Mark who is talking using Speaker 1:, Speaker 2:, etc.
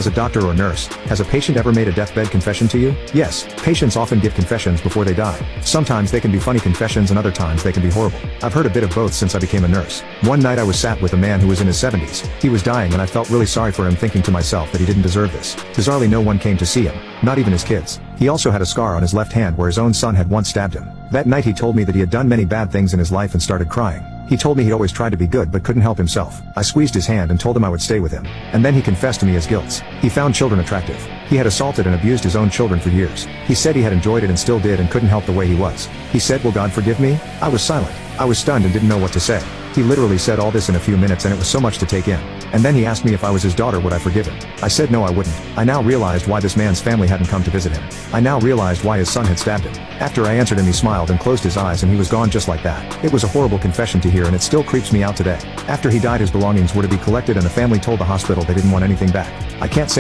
Speaker 1: As a doctor or nurse, has a patient ever made a deathbed confession to you? Yes, patients often give confessions before they die. Sometimes they can be funny confessions and other times they can be horrible. I've heard a bit of both since I became a nurse. One night I was sat with a man who was in his 70s. He was dying and I felt really sorry for him, thinking to myself that he didn't deserve this. Bizarrely, no one came to see him, not even his kids. He also had a scar on his left hand where his own son had once stabbed him. That night he told me that he had done many bad things in his life and started crying. He told me he'd always tried to be good but couldn't help himself. I squeezed his hand and told him I would stay with him. And then he confessed to me his guilt. He found children attractive. He had assaulted and abused his own children for years. He said he had enjoyed it and still did and couldn't help the way he was. He said, "Will God forgive me?" I was silent. I was stunned and didn't know what to say. He literally said all this in a few minutes and it was so much to take in. And then he asked me if I was his daughter, would I forgive him? I said no, I wouldn't. I now realized why this man's family hadn't come to visit him. I now realized why his son had stabbed him. After I answered him, he smiled and closed his eyes and he was gone just like that. It was a horrible confession to hear and it still creeps me out today. After he died, his belongings were to be collected and the family told the hospital they didn't want anything back. I can't say